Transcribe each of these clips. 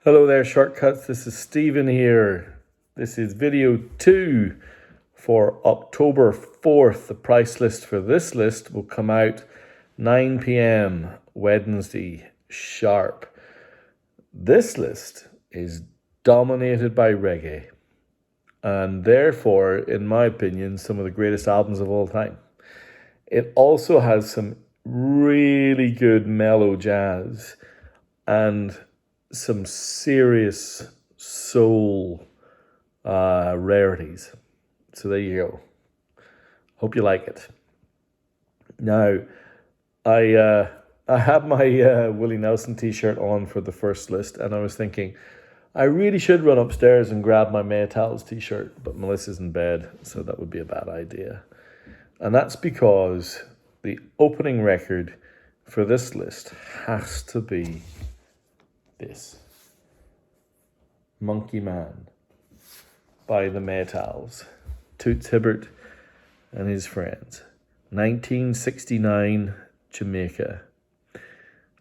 Hello there, Shortcuts. This is Stephen here. This is video 2 for October 4th. The price list for this list will come out 9 p.m. Wednesday sharp. This list is dominated by reggae and therefore, in my opinion, some of the greatest albums of all time. It also has some really good mellow jazz and some serious soul rarities. So there you go. Hope you like it. Now, I had my Willie Nelson t-shirt on for the first list, and I was thinking, I really should run upstairs and grab my Maytals t-shirt, but Melissa's in bed, so that would be a bad idea. And that's because the opening record for this list has to be this. Monkey Man by the Maytals. Toots Hibbert and his friends. 1969 Jamaica.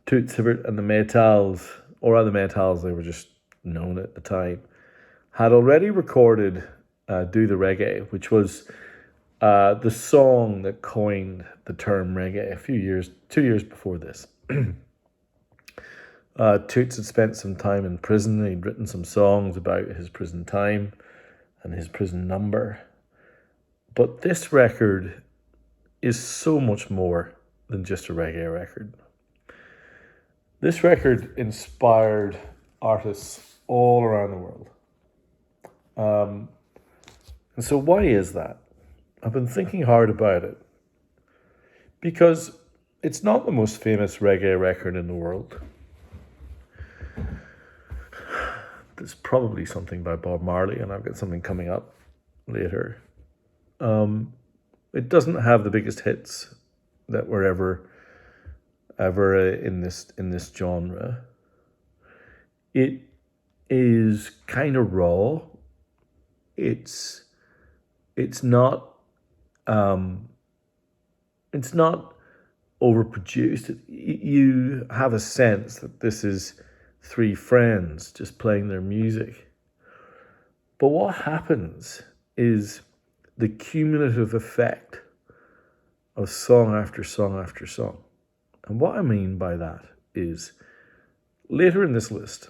Toots Hibbert and the Maytals, or the Maytals, they were just known at the time, had already recorded Do the Reggae, which was the song that coined the term reggae 2 years before this. Toots had spent some time in prison. He'd written some songs about his prison time and his prison number. But this record is so much more than just a reggae record. This record inspired artists all around the world. And so why is that? I've been thinking hard about it. Because it's not the most famous reggae record in the world. There's probably something by Bob Marley, and I've got something coming up later. It doesn't have the biggest hits that were ever in this genre. It is kind of raw. It's not overproduced. You have a sense that this is three friends just playing their music. But what happens is the cumulative effect of song after song after song. And what I mean by that is, later in this list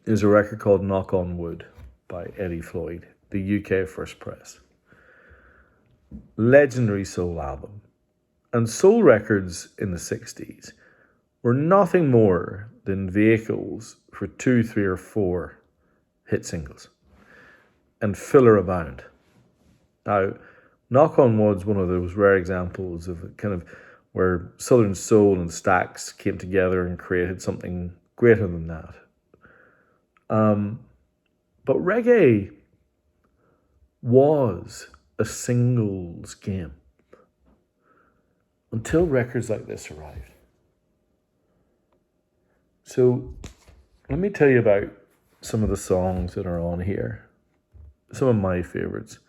is a record called Knock on Wood by Eddie Floyd, the UK First Press. Legendary soul album. And soul records in the 60s were nothing more than vehicles for 2, 3, or 4 hit singles. And filler abound. Now, Knock on Wood's one of those rare examples of kind of where Southern Soul and Stax came together and created something greater than that. But reggae was a singles game until records like this arrived. So let me tell you about some of the songs that are on here, some of my favorites,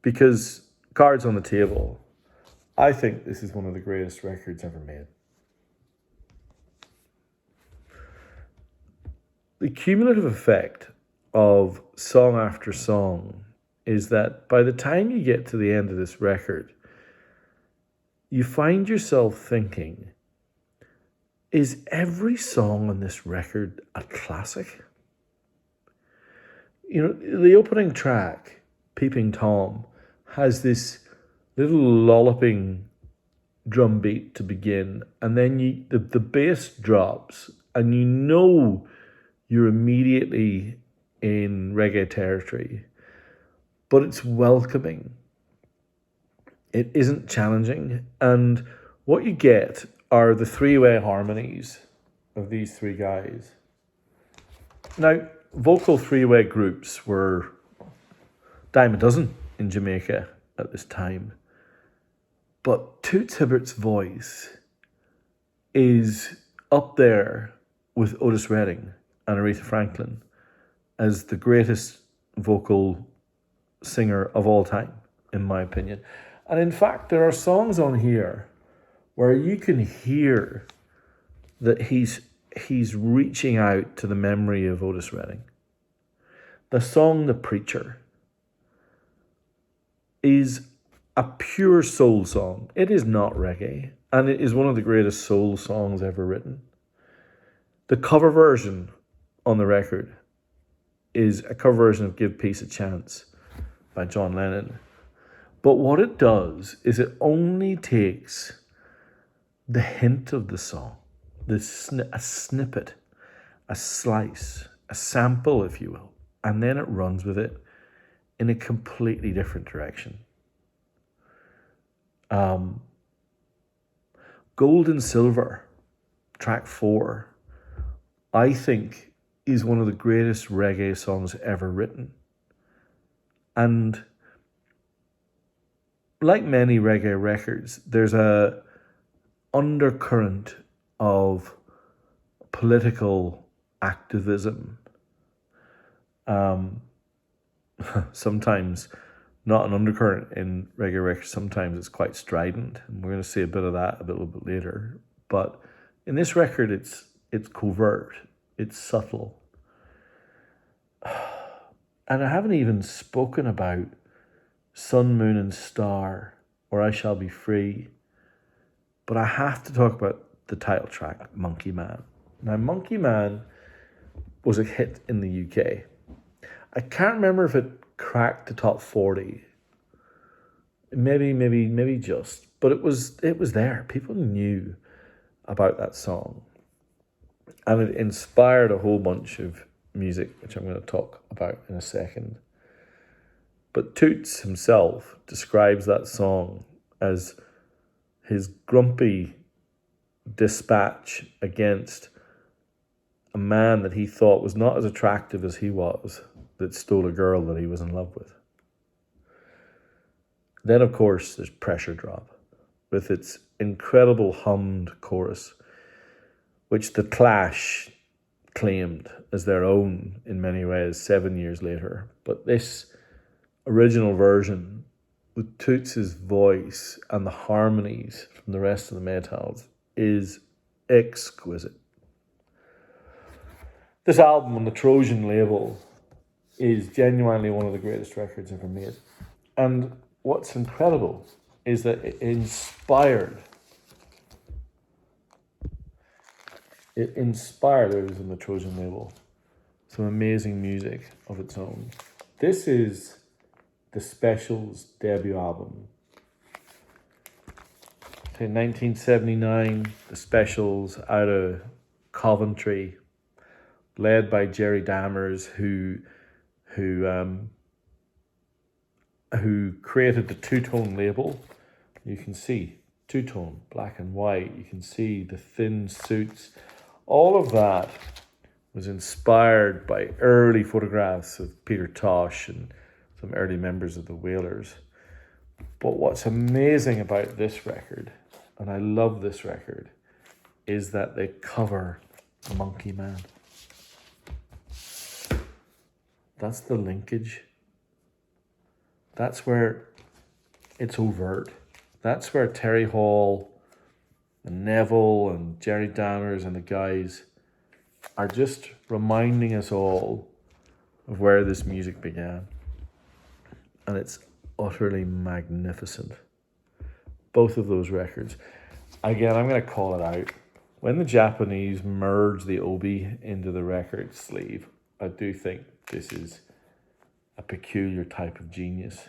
because cards on the table, I think this is one of the greatest records ever made. The cumulative effect of song after song is that by the time you get to the end of this record, you find yourself thinking, is every song on this record a classic? You know, the opening track, Peeping Tom, has this little lolloping drum beat to begin, and then the bass drops, and you know you're immediately in reggae territory. But it's welcoming. It isn't challenging. And what you get are the three-way harmonies of these three guys. Now, vocal three-way groups were dime a dozen in Jamaica at this time. But Toots Hibbert's voice is up there with Otis Redding and Aretha Franklin as the greatest vocal singer of all time, in my opinion. And in fact, there are songs on here where you can hear that he's he's reaching out to the memory of Otis Redding. The song The Preacher is a pure soul song. It is not reggae, and it is one of the greatest soul songs ever written. The cover version on the record is a cover version of Give Peace a Chance by John Lennon. But what it does is it only takes the hint of the song, a snippet, a slice, a sample, if you will, and then it runs with it in a completely different direction. Gold and Silver, track 4, I think is one of the greatest reggae songs ever written. And like many reggae records, there's a undercurrent of political activism. Sometimes not an undercurrent in reggae records, sometimes it's quite strident, and we're going to see a bit of that a little bit later. But in this record, it's covert, it's subtle. And I haven't even spoken about Sun, Moon and Star, or I Shall Be Free, but I have to talk about the title track, Monkey Man. Now, Monkey Man was a hit in the UK. I can't remember if it cracked the top 40. Maybe just, but it was there. People knew about that song, and it inspired a whole bunch of music, which I'm going to talk about in a second. But Toots himself describes that song as his grumpy dispatch against a man that he thought was not as attractive as he was, that stole a girl that he was in love with. Then, of course, there's Pressure Drop, with its incredible hummed chorus, which The Clash claimed as their own in many ways 7 years later. But this original version, with Toots' voice and the harmonies from the rest of the Maytals, is exquisite. This album on the Trojan label is genuinely one of the greatest records ever made. And what's incredible is that it inspired those on the Trojan label some amazing music of its own. This is the Specials' debut album. In 1979, the Specials, out of Coventry, led by Jerry Dammers, who created the two-tone label. You can see two-tone, black and white. You can see the thin suits. All of that was inspired by early photographs of Peter Tosh and some early members of the Wailers. But what's amazing about this record, and I love this record, is that they cover Monkey Man. That's the linkage. That's where it's overt. That's where Terry Hall and Neville and Jerry Dammers and the guys are just reminding us all of where this music began. And it's utterly magnificent. Both of those records. Again, I'm going to call it out. When the Japanese merged the obi into the record sleeve, I do think this is a peculiar type of genius.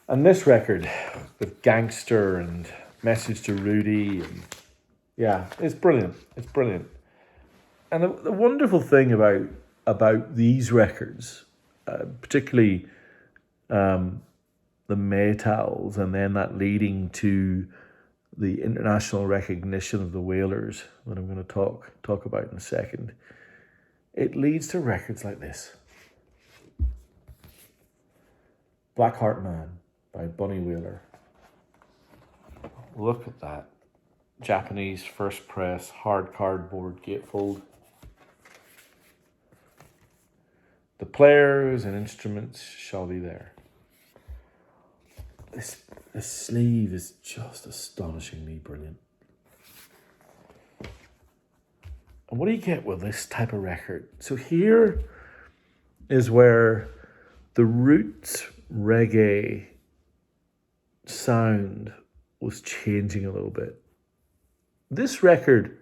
And this record with Gangster and Message to Rudy, and yeah, it's brilliant. It's brilliant. And the wonderful thing about these records, particularly the Maytals, and then that leading to the international recognition of the Wailers, that I'm going to talk about in a second, it leads to records like this. Black Heart Man by Bunny Wailer. Look at that. Japanese first press, hard cardboard gatefold. The players and instruments shall be there. This sleeve is just astonishingly brilliant. And what do you get with this type of record? So here is where the roots reggae sound was changing a little bit. This record,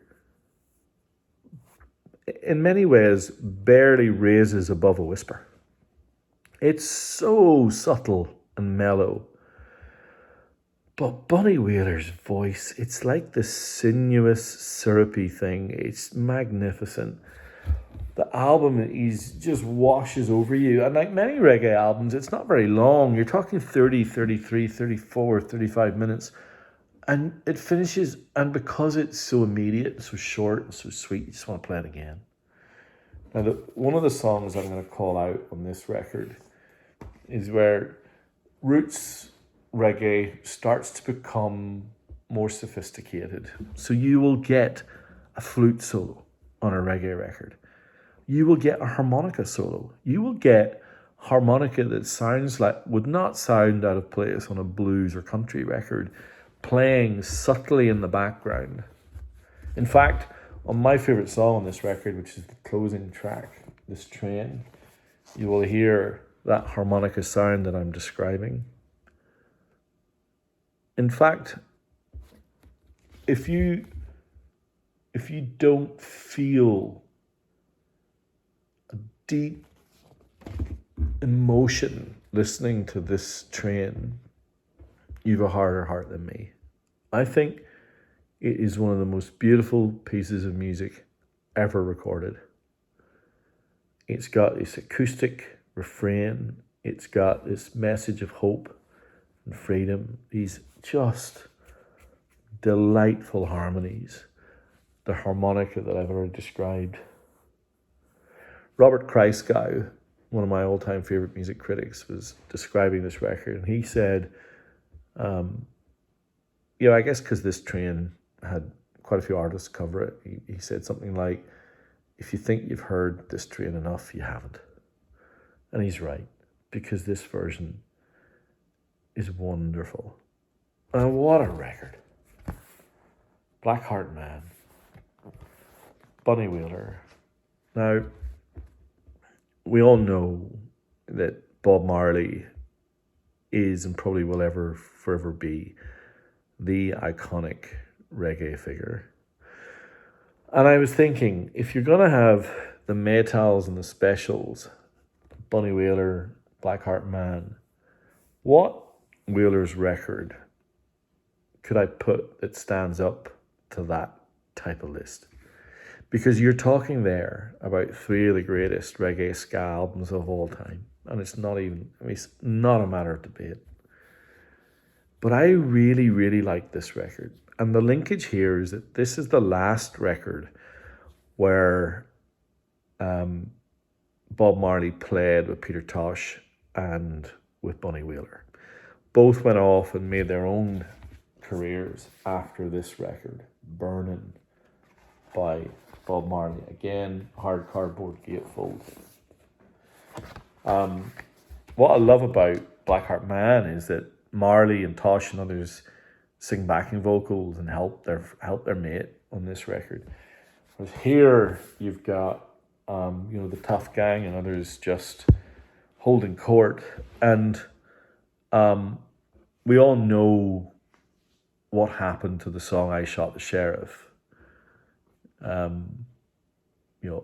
in many ways, barely raises above a whisper. It's so subtle and mellow. But Bunny Wailer's voice, it's like this sinuous, syrupy thing. It's magnificent. The album is just washes over you. And like many reggae albums, it's not very long. You're talking 30, 33, 34, 35 minutes. And it finishes, and because it's so immediate, so short, and so sweet, you just want to play it again. Now, one of the songs I'm going to call out on this record is where roots reggae starts to become more sophisticated. So you will get a flute solo on a reggae record. You will get a harmonica solo. You will get harmonica that sounds like, would not sound out of place on a blues or country record, playing subtly in the background. In fact, on my favourite song on this record, which is the closing track, This Train, you will hear that harmonica sound that I'm describing. In fact, if you don't feel a deep emotion listening to This Train, you've a harder heart than me. I think it is one of the most beautiful pieces of music ever recorded. It's got this acoustic refrain. It's got this message of hope and freedom. These just delightful harmonies. The harmonica that I've already described. Robert Christgau, one of my all-time favorite music critics, was describing this record, and he said, I guess because This Train had quite a few artists cover it, he said something like, if you think you've heard This Train enough, you haven't. And he's right, because this version is wonderful. And what a record. Blackheart Man, Bunny Wailer. Now, we all know that Bob Marley is and probably will ever forever be the iconic reggae figure. And I was thinking, if you're going to have the Maytals and the Specials, Bunny Wailer, Blackheart Man, what Wailer's record could I put that stands up to that type of list? Because you're talking there about three of the greatest reggae ska albums of all time. And it's not it's not a matter of debate. But I really, really like this record. And the linkage here is that this is the last record where Bob Marley played with Peter Tosh and with Bunny Wailer. Both went off and made their own careers after this record, Burnin' by Bob Marley. Again, hard cardboard gatefold. What I love about Blackheart Man is that Marley and Tosh and others sing backing vocals and help their mate on this record. Whereas here you've got the Tough Gang and others just holding court, and we all know what happened to the song I Shot the Sheriff.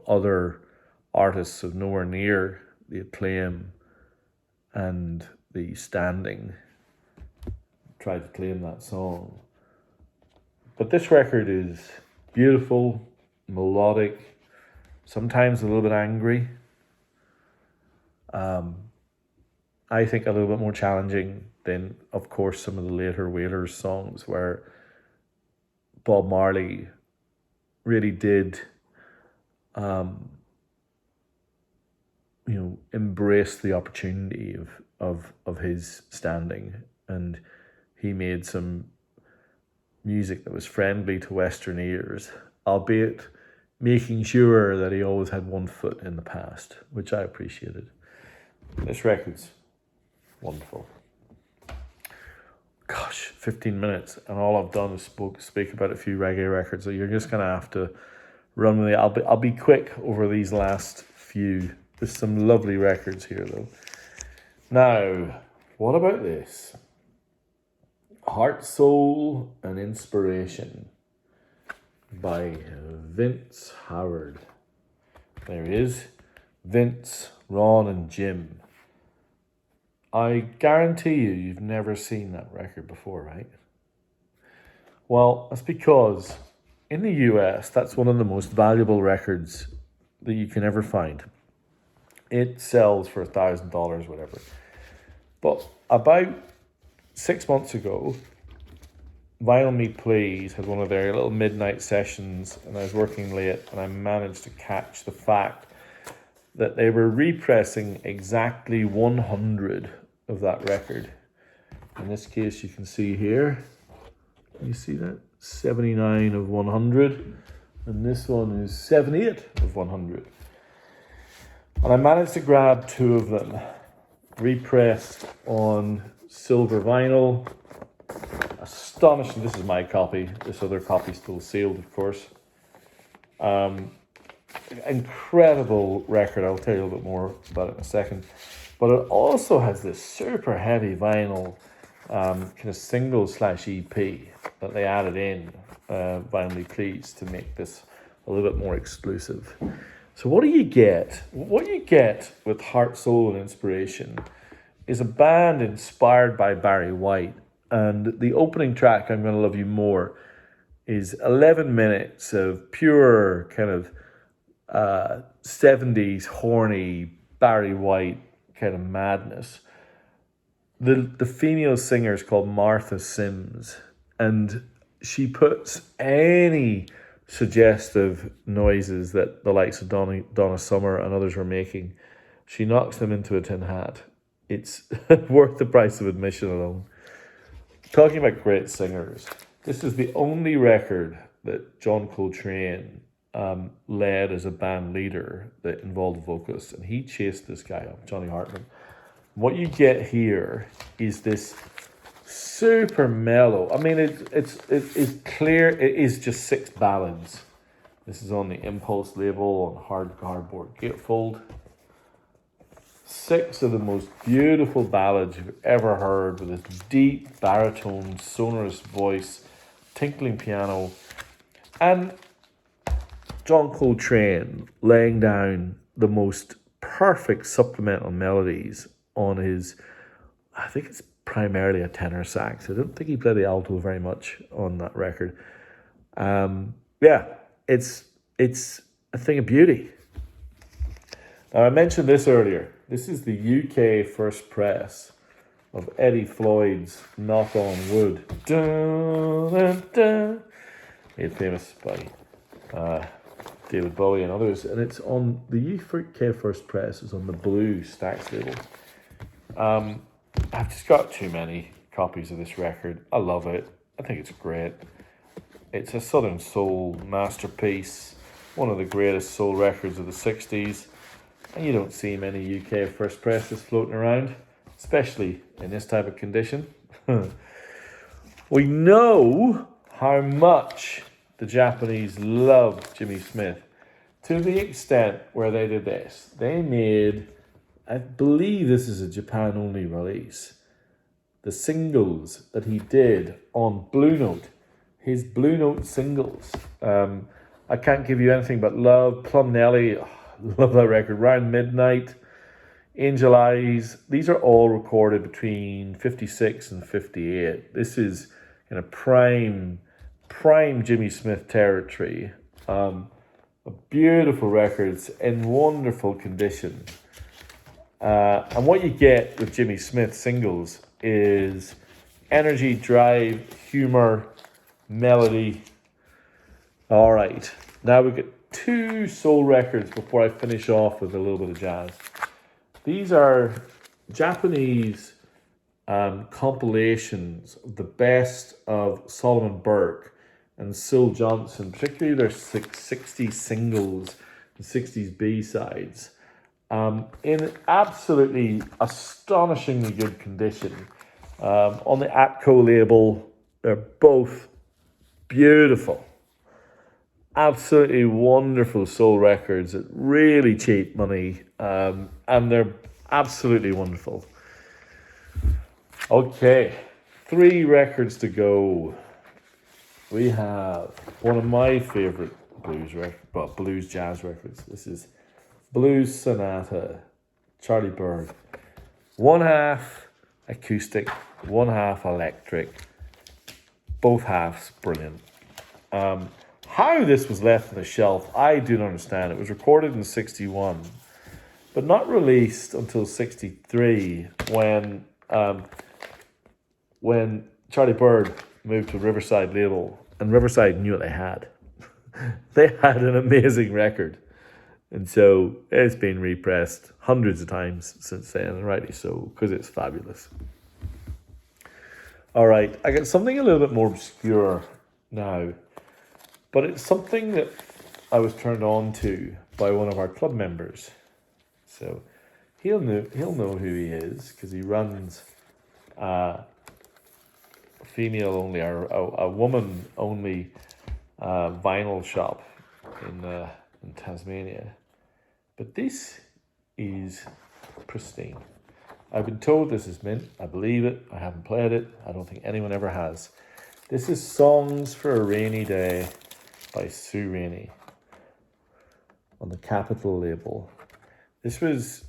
Other artists of nowhere near the acclaim and the standing tried to claim that song. But this record is beautiful, melodic, sometimes a little bit angry. I think a little bit more challenging than, of course, some of the later Wailers songs where Bob Marley really did embrace the opportunity of his standing, and he made some music that was friendly to Western ears, albeit making sure that he always had one foot in the past, which I appreciated. This record's wonderful. Gosh, 15 minutes, and all I've done is speak about a few reggae records, so you're just going to have to run with it. I'll be quick over these last few. There's some lovely records here, though. Now, what about this? Heart, Soul, and Inspiration by Vince Howard. There he is. Vince, Ron, and Jim. I guarantee you've never seen that record before, right? Well, that's because in the US, that's one of the most valuable records that you can ever find. It sells for $1,000, whatever. But about 6 months ago, Vinyl Me Please had one of their little midnight sessions, and I was working late, and I managed to catch the fact that they were repressing exactly 100 of that record. In this case, you can see here. You see that? 79 of 100. And this one is 78 of 100. And I managed to grab 2 of them, repressed on silver vinyl. Astonishing. This is my copy. This other copy still sealed, of course. Incredible record. I'll tell you a little bit more about it in a second. But it also has this super heavy vinyl kind of single / EP that they added in, Vinyl Me Please, to make this a little bit more exclusive. So what do you get? What you get with Heart, Soul, and Inspiration is a band inspired by Barry White. And the opening track, I'm Gonna Love You More, is 11 minutes of pure kind of 70s horny Barry White kind of madness. The female singer is called Martha Sims, and she puts any suggestive noises that the likes of Donna Summer and others were making, she knocks them into a tin hat. It's worth the price of admission alone. Talking about great singers, this is the only record that John Coltrane led as a band leader that involved vocalists, and he chased this guy up, Johnny Hartman. What you get here is this super mellow. I mean, it's clear. It is just 6 ballads. This is on the Impulse label on hard cardboard gatefold. 6 of the most beautiful ballads you've ever heard, with this deep baritone, sonorous voice, tinkling piano, and John Coltrane laying down the most perfect supplemental melodies on his, I think it's primarily a tenor sax. I don't think he played the alto very much on that record. It's a thing of beauty. Now, I mentioned this earlier. This is the UK first press of Eddie Floyd's Knock on Wood. Dun, dun, dun. Made famous by David Bowie and others. And it's on the UK first press. It's on the blue Stax label. I've just got too many copies of this record. I love it. I think it's great. It's a Southern Soul masterpiece. One of the greatest soul records of the 60s. And you don't see many UK first presses floating around, especially in this type of condition. We know how much the Japanese loved Jimmy Smith, to the extent where they did this. They made, I believe this is a Japan-only release, the singles that he did on Blue Note, his Blue Note singles. I Can't Give You Anything But Love, Plum Nelly, love that record, Round Midnight, Angel Eyes. These are all recorded between 56 and 58. This is in a prime Jimmy Smith territory. Beautiful records in wonderful condition. And what you get with Jimmy Smith singles is energy, drive, humor, melody. All right, now we get 2 soul records before I finish off with a little bit of jazz. These are Japanese compilations of the best of Solomon Burke and Syl Johnson, particularly their 60s singles and 60s B-sides, in absolutely astonishingly good condition. On the Atco label, they're both beautiful. absolutely wonderful soul records at really cheap money, and they're absolutely wonderful. Okay, 3 records to go. We have one of my favorite blues jazz records. This is Blues Sonata, Charlie Bird. One half acoustic, one half electric. Both halves brilliant. How this was left on the shelf, I do not understand. It was recorded in '61, but not released until '63 when Charlie Bird moved to Riverside label, and Riverside knew what they had. They had an amazing record. And so it's been repressed hundreds of times since then, and rightly so, because it's fabulous. All right, I got something a little bit more obscure now, but it's something that I was turned on to by one of our club members. So he'll know who he is, because he runs a female only, or a woman only vinyl shop in Tasmania. But this is pristine. I've been told this is mint. I believe it. I haven't played it. I don't think anyone ever has. This is Songs for a Rainy Day by Sue Rainey on the Capitol label. This was,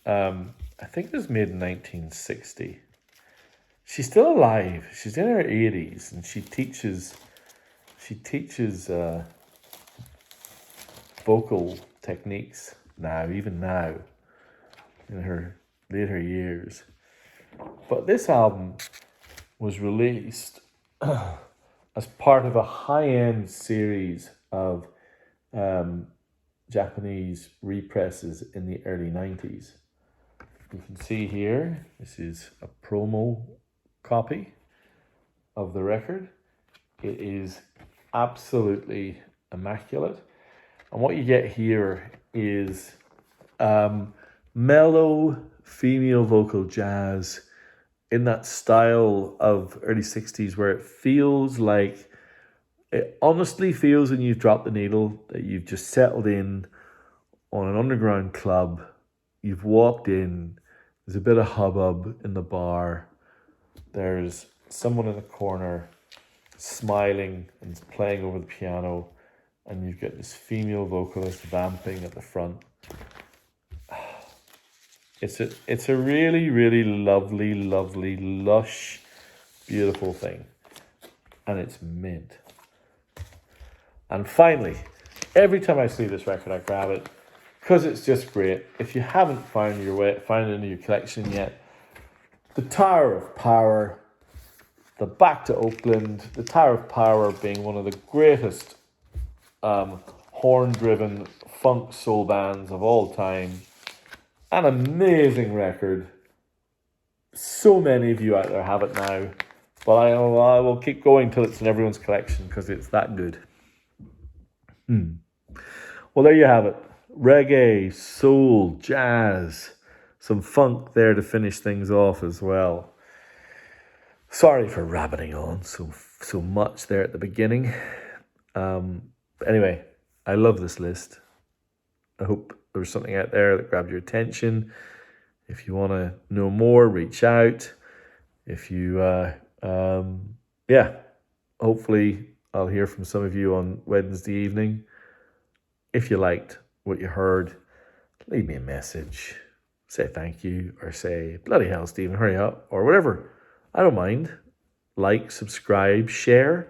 I think it was made in 1960. She's still alive. She's in her 80s, and she teaches vocal techniques even now, in her later years. But this album was released as part of a high-end series of Japanese represses in the early 90s. You can see here, this is a promo copy of the record. It is absolutely immaculate. And what you get here is mellow female vocal jazz in that style of early 60s, where it honestly feels when you've dropped the needle that you've just settled in on an underground club. You've walked in, there's a bit of hubbub in the bar, there's someone in the corner smiling and playing over the piano, and you've got this female vocalist vamping at the front. It's a really, really lovely, lovely, lush, beautiful thing. And it's mint. And finally, every time I see this record, I grab it, because it's just great. If you haven't found it in your collection yet, The Tower of Power, the Back to Oakland, The Tower of Power being one of the greatest horn-driven funk soul bands of all time. An amazing record. So many of you out there have it now, but I will keep going till it's in everyone's collection, because it's that good. Well, there you have it. Reggae, soul, jazz, some funk there to finish things off as well. Sorry for rabbiting on so much there at the beginning. Anyway, I love this list. I hope there was something out there that grabbed your attention. If you want to know more, reach out. If you, hopefully I'll hear from some of you on Wednesday evening. If you liked what you heard, leave me a message. Say thank you, or say, bloody hell, Stephen, hurry up, or whatever. I don't mind. Like, subscribe, share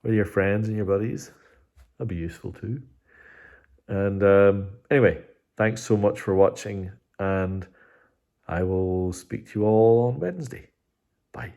with your friends and your buddies. That'd be useful too. And anyway, thanks so much for watching, and I will speak to you all on Wednesday. Bye.